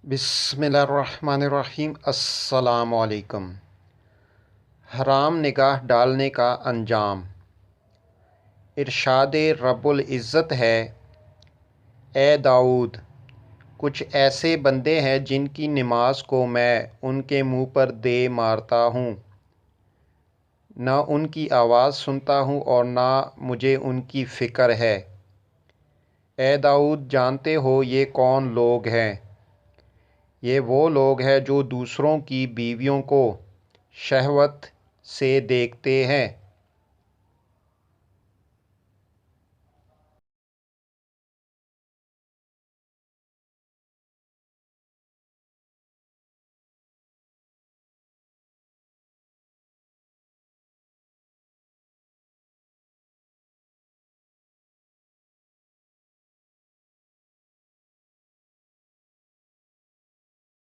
بسم اللہ الرحمن الرحیم۔ السلام علیکم۔ حرام نگاہ ڈالنے کا انجام۔ ارشاد رب العزت ہے، اے داؤد، کچھ ایسے بندے ہیں جن کی نماز کو میں ان کے منہ پر دے مارتا ہوں، نہ ان کی آواز سنتا ہوں اور نہ مجھے ان کی فکر ہے۔ اے داؤد، جانتے ہو یہ کون لوگ ہیں؟ یہ وہ لوگ ہیں جو دوسروں کی بیویوں کو شہوت سے دیکھتے ہیں